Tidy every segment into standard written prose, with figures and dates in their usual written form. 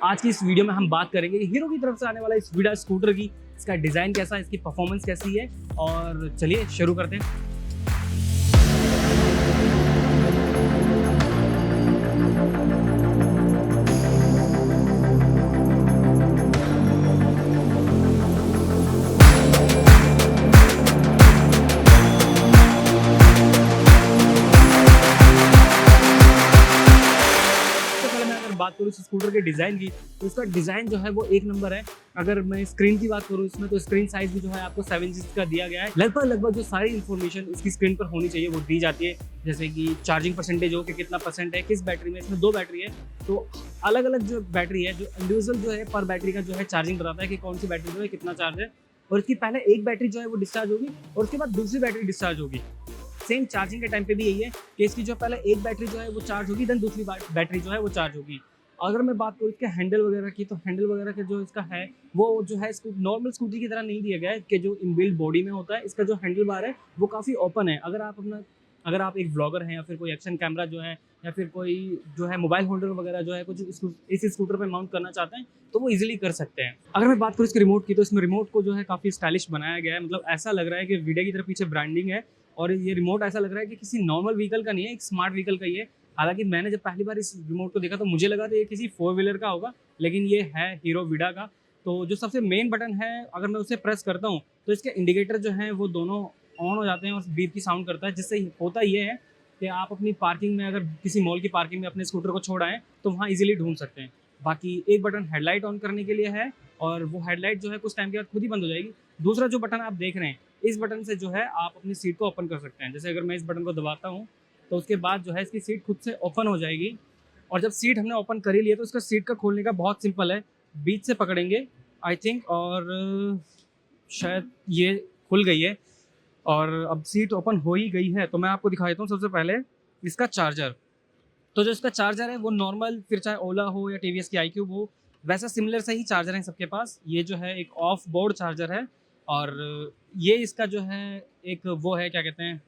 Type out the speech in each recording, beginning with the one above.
आज की इस वीडियो में हम बात करेंगे कि हीरो की तरफ से आने वाला इस विडा स्कूटर की इसका डिज़ाइन कैसा है, इसकी परफॉर्मेंस कैसी है। और चलिए शुरू करते हैं। बात करूँ इस स्कूटर के डिज़ाइन की, तो इसका डिज़ाइन जो है वो एक नंबर है। अगर मैं स्क्रीन की बात करूँ इसमें, तो स्क्रीन साइज भी जो है आपको 7 इंच का दिया गया है। लगभग जो सारी इन्फॉर्मेशन इसकी स्क्रीन पर होनी चाहिए वो दी जाती है, जैसे कि चार्जिंग परसेंटेज हो कि कितना परसेंट है, किस बैटरी में। इसमें 2 बैटरी है, तो अलग अलग जो बैटरी है, जो इंडिविजुअल जो है पर बैटरी का जो है चार्जिंग बताता है कि कौन सी बैटरी जो है कितना चार्ज है। और इसकी पहले एक बैटरी जो है वो डिस्चार्ज होगी और उसके बाद दूसरी बैटरी डिस्चार्ज होगी। सेम चार्जिंग के टाइम पे भी यही है कि इसकी जो पहले एक बैटरी जो है वो चार्ज होगी, देन दूसरी बैटरी जो है वो चार्ज होगी। अगर मैं बात करूँ इसके हैंडल वगैरह की, तो हैंडल वगैरह का जो इसका है वो जो है इसको नॉर्मल स्कूटी की तरह नहीं दिया गया है कि जो इनबिल्ट बॉडी में होता है। इसका जो हैंडल बार है वो काफ़ी ओपन है। अगर आप एक ब्लॉगर हैं या फिर कोई एक्शन कैमरा जो है या फिर कोई जो है मोबाइल होल्डर वगैरह जो है कुछ इस स्कूटर पे माउंट करना चाहते हैं तो वो इजीली कर सकते हैं। अगर मैं बात करूँ इसके रिमोट की, तो इसमें रिमोट को जो है काफ़ी स्टाइलिश बनाया गया है। मतलब ऐसा लग रहा है कि वीडियो की तरफ पीछे ब्रांडिंग है और ये रिमोट ऐसा लग रहा है कि किसी नॉर्मल व्हीकल का नहीं है, एक स्मार्ट व्हीकल का ही है। हालांकि मैंने जब पहली बार इस रिमोट को देखा तो मुझे लगा था ये किसी 4 व्हीलर का होगा, लेकिन ये है हीरो विडा का। तो जो सबसे मेन बटन है, अगर मैं उसे प्रेस करता हूँ तो इसके इंडिकेटर जो हैं वो दोनों ऑन हो जाते हैं और बीप की साउंड करता है। जिससे होता ये है कि आप अपनी पार्किंग में, अगर किसी मॉल की पार्किंग में अपने स्कूटर को छोड़ आएँ तो वहाँ ईजिली ढूंढ सकते हैं। बाकी एक बटन हेडलाइट ऑन करने के लिए है और वो हेडलाइट जो है कुछ टाइम के बाद खुद ही बंद हो जाएगी। दूसरा जो बटन आप देख रहे हैं, इस बटन से जो है आप अपनी सीट को ओपन कर सकते हैं। जैसे अगर मैं इस बटन को दबाता हूँ तो उसके बाद जो है इसकी सीट खुद से ओपन हो जाएगी। और जब सीट हमने ओपन कर ही लिया तो इसका सीट का खोलने का बहुत सिंपल है, बीच से पकड़ेंगे आई थिंक, और शायद ये खुल गई है और अब सीट ओपन हो ही गई है। तो मैं आपको दिखा देता हूँ सबसे पहले इसका चार्जर। तो जो इसका चार्जर है वो नॉर्मल, फिर चाहे ओला हो या टीवीएस की iQube हो, वैसा सिमिलर से ही चार्जर है सबके पास। ये जो है एक ऑफ बोर्ड चार्जर है और ये इसका जो है एक वो है, क्या कहते हैं,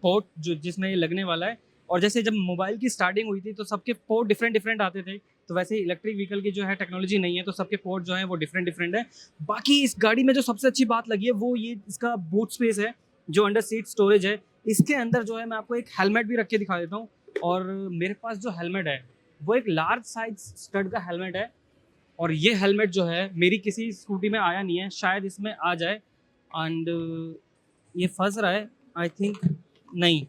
पोर्ट जो जिसमें ये लगने वाला है। और जैसे जब मोबाइल की स्टार्टिंग हुई थी तो सबके पोर्ट डिफरेंट डिफरेंट आते थे, तो वैसे ही इलेक्ट्रिक व्हीकल की जो है टेक्नोलॉजी नहीं है, तो सबके पोर्ट जो है वो डिफरेंट डिफरेंट है। बाकी इस गाड़ी में जो सबसे अच्छी बात लगी है वो ये इसका बूट स्पेस है, जो अंडर सीट स्टोरेज है। इसके अंदर जो है मैं आपको एक हेलमेट भी रख के दिखा देता हूँ। और मेरे पास जो हेलमेट है वो एक लार्ज साइज स्टड का हेलमेट है और ये हेलमेट जो है मेरी किसी स्कूटी में आया नहीं है, शायद इसमें आ जाए। एंड ये फंस रहा है आई थिंक, नहीं,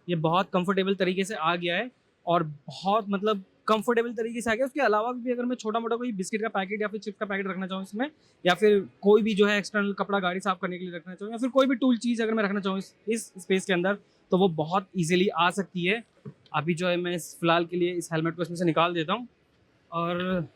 ये बहुत कंफर्टेबल तरीके से आ गया है और बहुत मतलब कंफर्टेबल तरीके से आ गया। उसके अलावा भी अगर मैं छोटा मोटा कोई बिस्किट का पैकेट या फिर चिप्स का पैकेट रखना चाहूँ इसमें, या फिर कोई भी जो है एक्सटर्नल कपड़ा गाड़ी साफ करने के लिए रखना चाहूँ, या फिर कोई भी टूल चीज़ अगर मैं रखना चाहूँ इस स्पेस के अंदर, तो वो बहुत ईजिली आ सकती है। अभी जो है मैं फिलहाल के लिए इस हेलमेट को इसमें से निकाल देता हूँ। और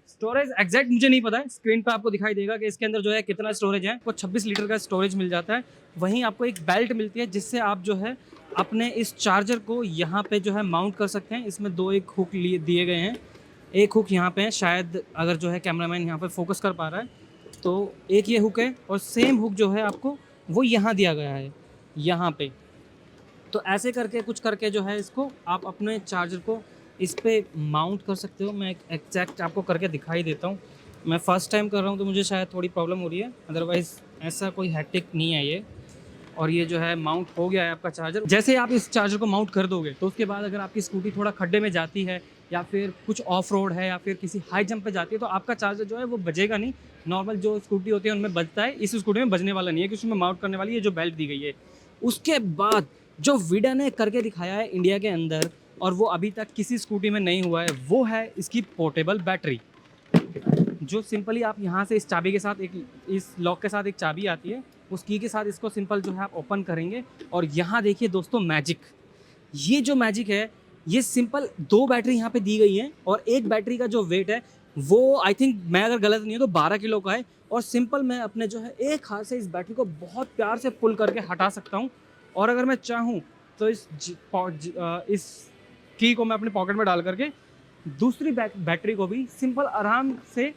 स्टोरेज एग्जैक्ट मुझे नहीं पता है, स्क्रीन पर आपको दिखाई देगा कि इसके अंदर जो है कितना स्टोरेज है। आपको 26 लीटर का स्टोरेज मिल जाता है। वहीं आपको एक बेल्ट मिलती है जिससे आप जो है अपने इस चार्जर को यहाँ पे जो है माउंट कर सकते हैं। इसमें 2 एक हुक लिए दिए गए हैं, एक हुक यहाँ पे है, शायद अगर जो है कैमरामैन यहाँ पे फोकस कर पा रहा है तो एक ये हुक है, और सेम हुक जो है आपको वो यहाँ दिया गया है, यहाँ पे। तो ऐसे करके कुछ करके जो है इसको आप अपने चार्जर को इस पे माउंट कर सकते हो। मैं एग्जैक्ट आपको करके दिखाई देता हूँ। मैं फ़र्स्ट टाइम कर रहा हूँ तो मुझे शायद थोड़ी प्रॉब्लम हो रही है, अदरवाइज़ ऐसा कोई हैक्टिक नहीं है ये। और ये जो है माउंट हो गया है आपका चार्जर। जैसे आप इस चार्जर को माउंट कर दोगे तो उसके बाद अगर आपकी स्कूटी थोड़ा खड्डे में जाती है या फिर कुछ ऑफ रोड है या फिर किसी हाई जंप पे जाती है तो आपका चार्जर जो है वो बजेगा नहीं। नॉर्मल जो स्कूटी होती है उनमें बजता है, इस स्कूटी में बजने वाला नहीं है क्योंकि उसमें माउंट करने वाली ये जो बेल्ट दी गई है। उसके बाद जो विडा ने करके दिखाया है इंडिया के अंदर, और वो अभी तक किसी स्कूटी में नहीं हुआ है, वो है इसकी पोर्टेबल बैटरी। जो सिंपली आप यहाँ से इस चाबी के साथ, एक इस लॉक के साथ एक चाबी आती है, उस की के साथ इसको सिंपल जो है आप ओपन करेंगे। और यहाँ देखिए दोस्तों मैजिक, ये जो मैजिक है, ये सिंपल 2 बैटरी यहाँ पे दी गई हैं और एक बैटरी का जो वेट है वो आई थिंक, मैं अगर गलत नहीं हूँ तो 12 किलो का है। और सिंपल मैं अपने जो है एक हाथ से इस बैटरी को बहुत प्यार से पुल करके हटा सकता हूँ। और अगर मैं चाहूँ तो इस की को मैं अपने पॉकेट में डाल करके दूसरी बैटरी को भी सिंपल आराम से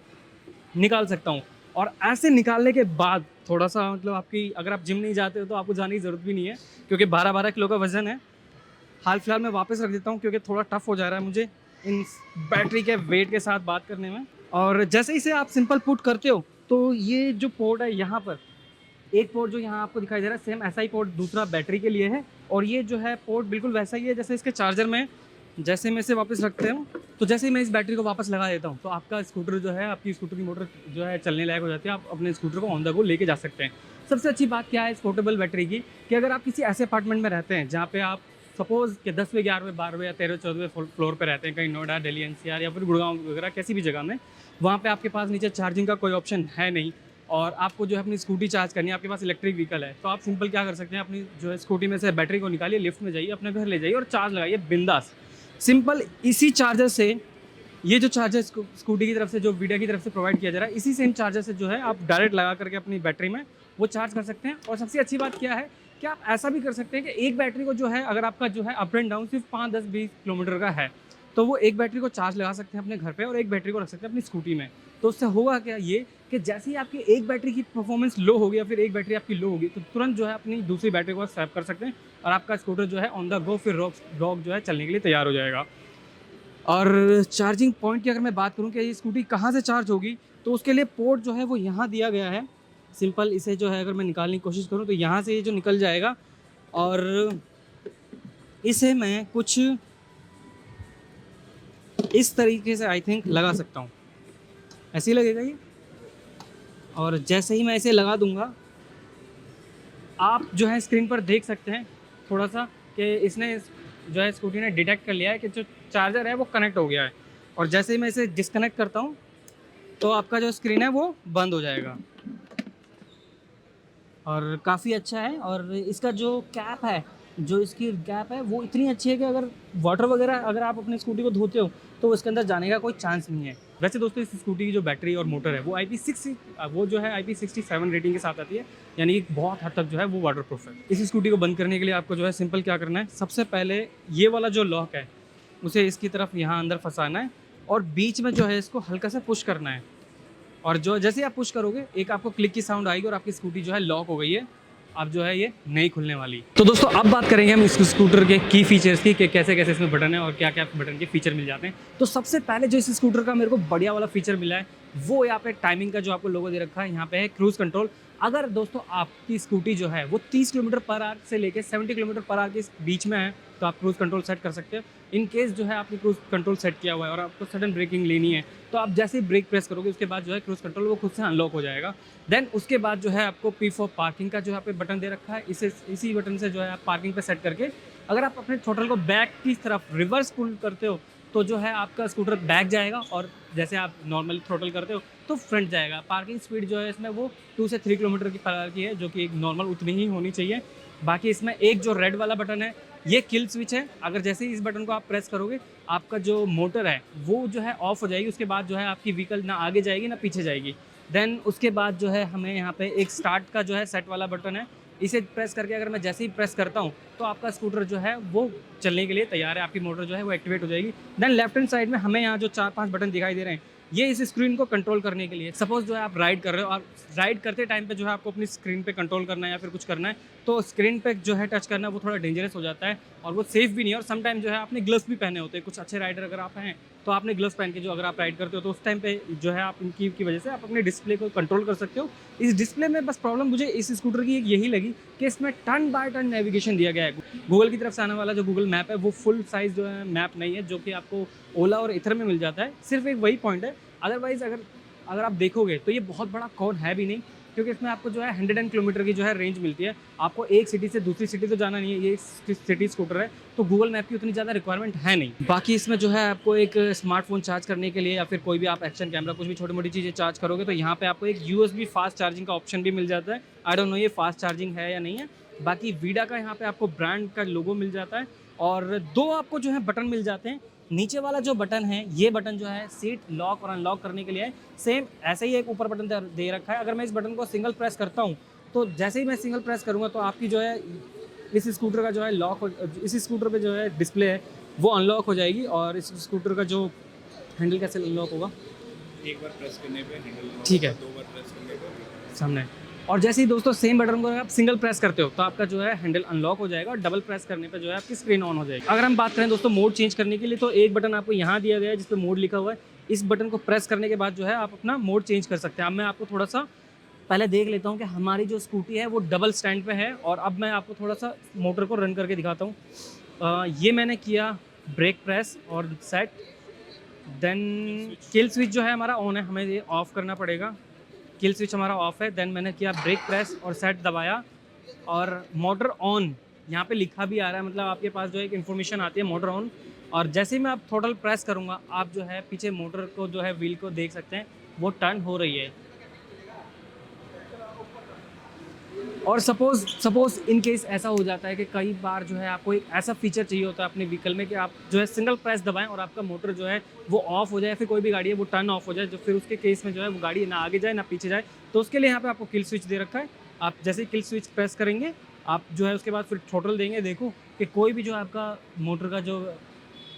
निकाल सकता हूँ। और ऐसे निकालने के बाद थोड़ा सा मतलब आपकी, अगर आप जिम नहीं जाते हो तो आपको जाने की ज़रूरत भी नहीं है क्योंकि 12-12 किलो का वज़न है। हाल फिलहाल मैं वापस रख देता हूँ क्योंकि थोड़ा टफ हो जा रहा है मुझे इन बैटरी के वेट के साथ बात करने में। और जैसे इसे आप सिंपल पुट करते हो तो ये जो पोर्ट है यहाँ पर, एक पोर्ट जो यहाँ आपको दिखाई दे रहा है, सेम ऐसा ही पोर्ट दूसरा बैटरी के लिए है। और ये जो है पोर्ट बिल्कुल वैसा ही है जैसे इसके चार्जर में। जैसे मैं इसे वापस रखते हूँ तो जैसे ही मैं इस बैटरी को वापस लगा देता हूँ तो आपका स्कूटर जो है, आपकी स्कूटर की मोटर जो है चलने लायक हो जाती है। आप अपने स्कूटर को ऑन द गो लेके जा सकते हैं। सबसे अच्छी बात क्या है इस पोर्टेबल बैटरी की, कि अगर आप किसी ऐसे अपार्टमेंट में रहते हैं जहाँ पे आप सपोज़ कि 10वें 11वें 12वें या 13वें 14वें फ्लोर पे रहते हैं, कहीं नोएडा, दिल्ली एनसीआर या फिर गुड़गांव वगैरह किसी भी जगह में, वहाँ पे आपके पास नीचे चार्जिंग का कोई ऑप्शन है नहीं और आपको जो है अपनी स्कूटी चार्ज करनी है, आपके पास इलेक्ट्रिक व्हीकल है, तो आप सिंपल क्या कर सकते हैं, अपनी जो है स्कूटी में से बैटरी को निकालिए, लिफ्ट में जाइए, अपने घर ले जाइए और चार्ज लगाइए बिंदास। सिंपल इसी चार्जर से, ये जो चार्जर स्कूटी की तरफ से, जो वीडियो की तरफ से प्रोवाइड किया जा रहा है, इसी सेम चार्जर से जो है आप डायरेक्ट लगा करके अपनी बैटरी में वो चार्ज कर सकते हैं। और सबसे अच्छी बात क्या है कि आप ऐसा भी कर सकते हैं कि एक बैटरी को जो है, अगर आपका जो है अप एंड डाउन सिर्फ 5, 10, 20 किलोमीटर का है, तो वो एक बैटरी को चार्ज लगा सकते हैं अपने घर पे और एक बैटरी को रख सकते हैं अपनी स्कूटी में। तो उससे होगा क्या ये, कि जैसे ही आपकी एक बैटरी की परफॉर्मेंस लो होगी या फिर एक बैटरी आपकी लो होगी, तो तुरंत जो है अपनी दूसरी बैटरी को स्वैप कर सकते हैं और आपका स्कूटर जो है ऑन द गो फिर रॉक जो है चलने के लिए तैयार हो जाएगा। और चार्जिंग पॉइंट की अगर मैं बात करूँ कि ये स्कूटी कहाँ से चार्ज होगी, तो उसके लिए पोर्ट जो है वो यहाँ दिया गया है। सिंपल इसे जो है अगर मैं निकालने की कोशिश करूँ तो यहाँ से ये जो निकल जाएगा और इसे मैं कुछ इस तरीके से आई थिंक लगा सकता हूँ, ऐसे ही लगेगा ये। और जैसे ही मैं इसे लगा दूंगा, आप जो है स्क्रीन पर देख सकते हैं थोड़ा सा कि इसने जो है स्कूटी ने डिटेक्ट कर लिया है कि जो चार्जर है वो कनेक्ट हो गया है। और जैसे ही मैं इसे डिस्कनेक्ट करता हूँ तो आपका जो स्क्रीन है वो बंद हो जाएगा। और काफ़ी अच्छा है। और इसका जो कैप है, जो इसकी कैप है वो इतनी अच्छी है कि अगर वाटर वगैरह अगर आप अपनी स्कूटी को धोते हो तो उसके अंदर जाने का कोई चांस नहीं है। वैसे दोस्तों इस स्कूटी की जो बैटरी और मोटर है वो IP67 रेटिंग के साथ आती है, यानी कि बहुत हद तक जो है वो वाटर प्रूफ है। इस स्कूटी को बंद करने के लिए आपको जो है सिंपल क्या करना है, सबसे पहले ये वाला जो लॉक है उसे इसकी तरफ यहाँ अंदर फंसाना है और बीच में जो है इसको हल्का सा पुश करना है। और जो जैसे ही आप पुश करोगे एक आपको क्लिक की साउंड आएगी और आपकी स्कूटी जो है लॉक हो गई है। अब जो है ये नहीं खुलने वाली। तो दोस्तों अब बात करेंगे हम इस स्कूटर के की फीचर्स की, कि कैसे कैसे इसमें बटन है और क्या क्या बटन के फीचर मिल जाते हैं। तो सबसे पहले जो इस स्कूटर का मेरे को बढ़िया वाला फीचर मिला है वो यहाँ पे टाइमिंग का जो आपको लोगो दे रखा है, यहाँ पे है क्रूज कंट्रोल। अगर दोस्तों आपकी स्कूटी जो है वो 30 किलोमीटर पर आवर से लेकर 70 किलोमीटर पर आवर के बीच में है तो आप क्रूज कंट्रोल सेट कर सकते हो। इन केस जो है आपने क्रूज कंट्रोल सेट किया हुआ है और आपको सडन ब्रेकिंग लेनी है तो आप जैसे ही ब्रेक प्रेस करोगे उसके बाद जो है क्रूज कंट्रोल वो खुद से अनलॉक हो जाएगा। देन उसके बाद जो है आपको P फॉर पार्किंग का जो यहाँ पे बटन दे रखा है, इसी बटन से जो है आप पार्किंग पे सेट करके अगर आप अपने थ्रोटल को बैक की तरफ रिवर्स पुल करते हो तो जो है आपका स्कूटर बैक जाएगा और जैसे आप नॉर्मली थ्रोटल करते हो तो फ्रंट जाएगा। पार्किंग स्पीड जो है इसमें वो 2 से 3 किलोमीटर की पर आवर की है, जो कि एक नॉर्मल उतनी ही होनी चाहिए। बाकी इसमें एक जो रेड वाला बटन है ये किल स्विच है। अगर जैसे ही इस बटन को आप प्रेस करोगे आपका जो मोटर है वो जो है ऑफ हो जाएगी। उसके बाद जो है आपकी व्हीकल ना आगे जाएगी ना पीछे जाएगी। देन उसके बाद जो है हमें यहाँ पे एक स्टार्ट का जो है सेट वाला बटन है, इसे प्रेस करके अगर मैं जैसे ही प्रेस करता हूँ तो आपका स्कूटर जो है वो चलने के लिए तैयार है, आपकी मोटर जो है वो एक्टिवेट हो जाएगी। देन लेफ्ट हैंड साइड में हमें यहाँ जो 4-5 बटन दिखाई दे रहे हैं ये इस स्क्रीन को कंट्रोल करने के लिए। सपोज जो है आप राइड कर रहे हो और राइड करते टाइम पे जो है आपको अपनी स्क्रीन पे कंट्रोल करना है या फिर कुछ करना है तो स्क्रीन पे जो है टच करना वो थोड़ा डेंजरस हो जाता है और वो सेफ भी नहीं है। और समटाइम जो है आपने ग्लव्स भी पहने होते हैं, कुछ अच्छे राइडर अगर आप हैं तो आपने ग्लव्स पहन के जो अगर आप राइड करते हो तो उस टाइम पे जो है आप इनकी की वजह से आप अपने डिस्प्ले को कंट्रोल कर सकते हो। इस डिस्प्ले में बस प्रॉब्लम मुझे इस स्कूटर की यही लगी कि इसमें टर्न बाय टर्न नेविगेशन दिया गया है। गूगल की तरफ से आने वाला जो गूगल मैप है वो फुल साइज़ जो है मैप नहीं है, जो कि आपको ओला और इथर में मिल जाता है। सिर्फ एक वही पॉइंट है, अदरवाइज़ अगर आप देखोगे तो ये बहुत बड़ा कौन है भी नहीं, क्योंकि इसमें आपको जो है 110 किलोमीटर की जो है रेंज मिलती है। आपको एक सिटी से दूसरी सिटी तो जाना नहीं है, ये सिटी स्कूटर है तो गूगल मैप की उतनी ज़्यादा रिक्वायरमेंट है नहीं। बाकी इसमें जो है आपको एक स्मार्टफोन चार्ज करने के लिए या फिर कोई भी आप एक्शन कैमरा कुछ भी छोटी मोटी चीज़ें चार्ज करोगे तो यहाँ पे आपको एक USB फास्ट चार्जिंग का ऑप्शन भी मिल जाता है। आई डोंट नो ये फास्ट चार्जिंग है या नहीं है। बाकी वीडा का यहाँ पे आपको ब्रांड का लोगो मिल जाता है और 2 आपको जो है बटन मिल जाते हैं। नीचे वाला जो बटन है ये बटन जो है सीट लॉक और अनलॉक करने के लिए है। सेम ऐसे ही एक ऊपर बटन दे रखा है। अगर मैं इस बटन को सिंगल प्रेस करता हूँ तो जैसे ही मैं सिंगल प्रेस करूँगा तो आपकी जो है इस स्कूटर का जो है इस स्कूटर पे जो है डिस्प्ले है वो अनलॉक हो जाएगी। और इस स्कूटर का जो हैंडल कैसे अनलॉक होगा, एक बार प्रेस करने पे हैंडल, ठीक है, 2 बार प्रेस करने पे सामने और जैसे ही दोस्तों सेम बटन को आप सिंगल प्रेस करते हो तो आपका जो है हैंडल अनलॉक हो जाएगा और डबल प्रेस करने पे जो है आपकी स्क्रीन ऑन हो जाएगी। अगर हम बात करें दोस्तों मोड चेंज करने के लिए, तो एक बटन आपको यहाँ दिया गया है जिस पे मोड लिखा हुआ है। इस बटन को प्रेस करने के बाद जो है आप अपना मोड चेंज कर सकते हैं। अब मैं आपको थोड़ा सा पहले देख लेता हूँ कि हमारी जो स्कूटी है वो डबल स्टैंड पे है, और अब मैं आपको थोड़ा सा मोटर को रन करके दिखाता हूँ। ये मैंने किया ब्रेक प्रेस और सेट, देन किल स्विच जो है हमारा ऑन है, हमें ये ऑफ करना पड़ेगा। किल स्विच हमारा ऑफ है। देन मैंने किया ब्रेक प्रेस और सेट दबाया और मोटर ऑन यहाँ पे लिखा भी आ रहा है, मतलब आपके पास जो एक इन्फॉर्मेशन आती है मोटर ऑन। और जैसे ही मैं अब थ्रोटल प्रेस करूँगा आप जो है पीछे मोटर को जो है व्हील को देख सकते हैं वो टर्न हो रही है। और सपोज इन केस ऐसा हो जाता है कि कई बार जो है आपको एक ऐसा फीचर चाहिए होता है अपने व्हीकल में कि आप जो है सिंगल प्रेस दबाएं और आपका मोटर जो है वो ऑफ हो जाए, फिर कोई भी गाड़ी है वो टर्न ऑफ हो जाए, जो फिर उसके केस में जो है वो गाड़ी ना आगे जाए ना पीछे जाए। तो उसके लिए यहाँ पे आपको किल स्विच दे रखा है। आप जैसे ही किल स्विच प्रेस करेंगे आप जो है उसके बाद फिर थ्रोटल देंगे, देखो कि कोई भी जो आपका मोटर का जो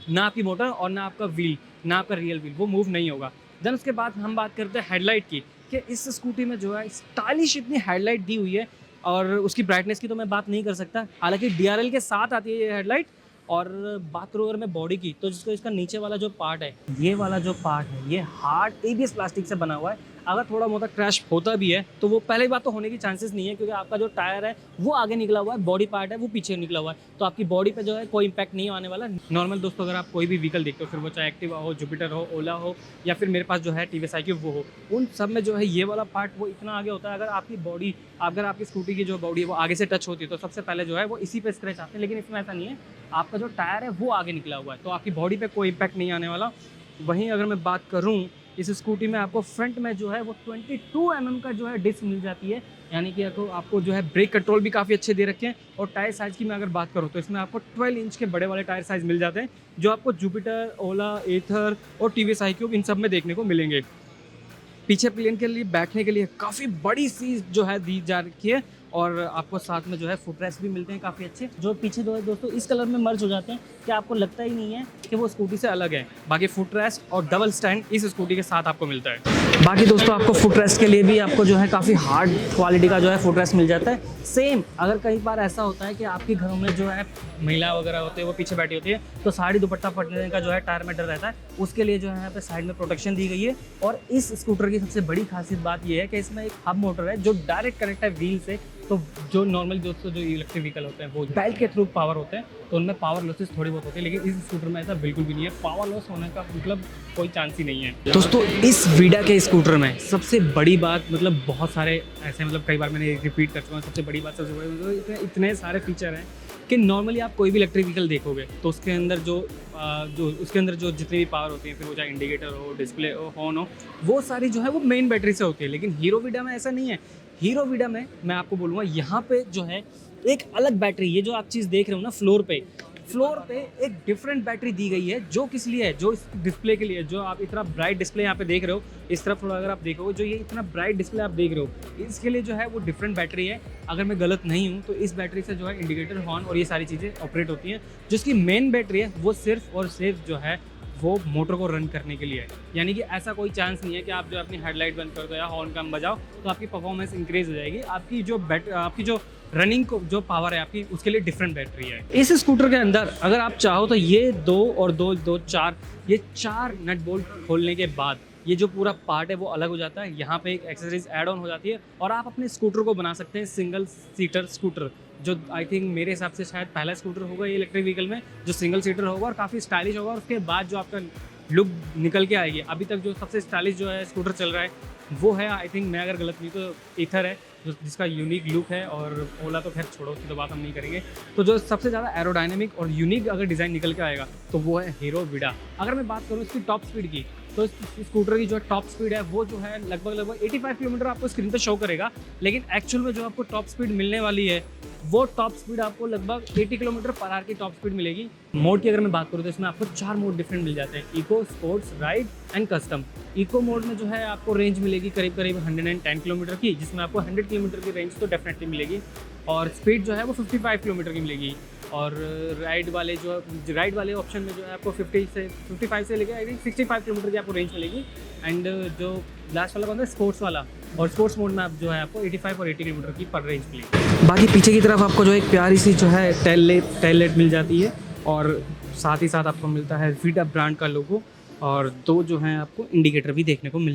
ना आपकी मोटर और ना आपका व्हील ना आपका रियल व्हील वो मूव नहीं होगा। देन उसके बाद हम बात करते हैं हेडलाइट की, कि इस स्कूटी में जो है स्टाइलिश इतनी हेडलाइट दी हुई है। और उसकी ब्राइटनेस की तो मैं बात नहीं कर सकता, हालांकि DRL के साथ आती है ये हेडलाइट। और बात करूँ अगर मैं बॉडी की, तो जिसको इसका नीचे वाला जो पार्ट है, ये वाला जो पार्ट है ये हार्ड ABS प्लास्टिक से बना हुआ है। अगर थोड़ा मोटा क्रैश होता भी है तो वो पहली बात तो होने की चांसेस नहीं है, क्योंकि आपका जो टायर है वो आगे निकला हुआ है, बॉडी पार्ट है वो पीछे निकला हुआ है, तो आपकी बॉडी पे जो है कोई इंपैक्ट नहीं आने वाला। नॉर्मल दोस्तों अगर आप कोई भी व्हीकल देखते हो, फिर वो चाहे एक्टिवा हो, जुपिटर हो, ओला हो, या फिर मेरे पास जो है TVS iQ वो हो, उन सब में जो है ये वाला पार्ट वो इतना आगे होता है। अगर आपकी स्कूटी की जो बॉडी है वो आगे से टच होती है तो सबसे पहले जो है वो इसी पे स्क्रैच आते हैं, लेकिन इसमें ऐसा नहीं है। आपका जो टायर है वो आगे निकला हुआ है, तो आपकी बॉडी पे कोई इम्पैक्ट नहीं आने वाला। वहीं अगर मैं बात करूं इस स्कूटी में, आपको फ्रंट में जो है वो 22 mm का जो है डिस्क मिल जाती है, यानी कि आपको जो है ब्रेक कंट्रोल भी काफ़ी अच्छे दे रखे हैं। और टायर साइज़ की मैं अगर बात करूं तो इसमें आपको 12 इंच के बड़े वाले टायर साइज़ मिल जाते हैं, जो आपको जुपिटर, ओला, एथर और TVS iQ इन सब में देखने को मिलेंगे। पीछे प्लेन के लिए बैठने के लिए काफ़ी बड़ी सी जो है दी जा रखी है, और आपको साथ में जो है फुट रेस्ट भी मिलते हैं काफ़ी अच्छे, जो पीछे दो दोस्तों इस कलर में मर्ज हो जाते हैं कि आपको लगता ही नहीं है कि वो स्कूटी से अलग है। बाकी फुट रेस्ट और डबल स्टैंड इस स्कूटी के साथ आपको मिलता है। बाकी दोस्तों आपको फुट रेस्ट के लिए भी आपको जो है काफ़ी हार्ड क्वालिटी का जो है फुट रेस्ट मिल जाता है। सेम अगर कई बार ऐसा होता है कि आपके घरों में जो है महिला वगैरह होते हैं वो पीछे बैठी होती है, तो साड़ी दुपट्टा फटने का जो है टायर में डर रहता है, उसके लिए जो है यहाँ पे साइड में प्रोटेक्शन दी गई है। और इस स्कूटर की सबसे बड़ी खासियत बात ये है कि इसमें एक हब मोटर है जो डायरेक्ट कनेक्ट है व्हील से। तो जो नॉर्मल दोस्तों जो इलेक्ट्रिक व्हीकल होते हैं वो बेल्ट के थ्रू पावर होते हैं, तो उनमें पावर लॉसेस थोड़ी बहुत होती है, लेकिन इस स्कूटर में ऐसा बिल्कुल भी नहीं है। पावर लॉस होने का मतलब कोई चांस ही नहीं है। दोस्तों इस वीडा के स्कूटर में सबसे बड़ी बात, मतलब बहुत सारे ऐसे, मतलब कई बार मैंने रिपीट कर चुका हूँ, सबसे बड़ी बात, सबसे बड़ी मतलब इतने सारे फीचर हैं कि नॉर्मली आप कोई भी इलेक्ट्रिक व्हीकल देखोगे तो उसके अंदर जो जितनी भी पावर होती है, फिर वो चाहे इंडिकेटर हो, डिस्प्ले हो, हॉर्न हो, वो सारी जो है वो मेन बैटरी से होती है। लेकिन हीरो वीडा में ऐसा नहीं है। हीरो वीडा में मैं आपको बोलूँगा यहाँ पे जो है एक अलग बैटरी, ये जो आप चीज़ देख रहे हो ना फ्लोर पे एक डिफरेंट बैटरी दी गई है, जो किस लिए है, जो इस डिस्प्ले के लिए, जो आप इतना ब्राइट डिस्प्ले यहाँ पे देख रहे हो, इस तरफ थोड़ा अगर आप देखोगे, जो ये इतना ब्राइट डिस्प्ले आप देख रहे हो, इसके लिए जो है वो डिफरेंट बैटरी है। अगर मैं गलत नहीं हूँ तो इस बैटरी से जो है इंडिकेटर, हॉर्न और ये सारी चीज़ें ऑपरेट होती हैं। जिसकी मेन बैटरी है वो सिर्फ और सिर्फ जो है वो मोटर को रन करने के लिए है, यानी कि ऐसा कोई चांस नहीं है कि आप जो अपनी हेडलाइट बंद कर दो या हॉर्न कम बजाओ तो आपकी परफॉर्मेंस इंक्रीज हो जाएगी। आपकी जो रनिंग को जो पावर है आपकी, उसके लिए डिफरेंट बैटरी है। इस स्कूटर के अंदर अगर आप चाहो तो ये 2 और 2 4 ये 4 नट बोल्ट खोलने के बाद ये जो पूरा पार्ट है वो अलग हो जाता है। यहाँ पे एक एक्सेसरीज ऐड ऑन हो जाती है और आप अपने स्कूटर को बना सकते हैं सिंगल सीटर स्कूटर, जो आई थिंक मेरे हिसाब से शायद पहला स्कूटर होगा ये इलेक्ट्रिक व्हीकल में जो सिंगल सीटर होगा और काफ़ी स्टाइलिश होगा। और उसके बाद जो आपका लुक निकल के आएगी, अभी तक जो सबसे स्टाइलिश जो है स्कूटर चल रहा है वो है, आई थिंक मैं अगर गलत नहीं तो ईथर है, जिसका यूनिक लुक है। और ओला तो खैर छोड़ो, उसकी तो बात हम नहीं करेंगे। तो जो सबसे ज़्यादा एरोडायनेमिक और यूनिक अगर डिज़ाइन निकल के आएगा तो वो है हीरो वीडा। अगर मैं बात करूँ इसकी टॉप स्पीड की, तो इस स्कूटर की जो टॉप स्पीड है वो जो है लगभग 85 किलोमीटर आपको स्क्रीन पे शो करेगा, लेकिन एक्चुअल में जो आपको टॉप स्पीड मिलने वाली है वो टॉप स्पीड आपको लगभग 80 किलोमीटर पर आवर की टॉप स्पीड मिलेगी। मोड की अगर मैं बात करूँ तो इसमें आपको 4 मोड डिफरेंट मिल जाते हैं, eco, sports, ride and custom. Eco mode में जो है आपको रेंज मिलेगी करीब 110 किलोमीटर की, जिसमें आपको 100 किलोमीटर की रेंज तो डेफिनेटली मिलेगी, और स्पीड जो है वो 55 किलोमीटर की मिलेगी। और राइड वाले ऑप्शन में जो है आपको 55 से लेकर आई थिंक 65 किलोमीटर की आपको रेंज मिलेगी। एंड जो लास्ट वाला कौन सा स्पोर्ट्स वाला, और स्पोर्ट्स मोड में आप जो है आपको 85 और 80 किलोमीटर की पर रेंज मिलेगी। बाकी पीछे की तरफ आपको जो एक प्यारी सी जो है टेल लाइट मिल जाती है, और साथ ही साथ आपको मिलता है VW ब्रांड का लोगो, और दो जो है आपको इंडिकेटर भी देखने को मिल जाता है।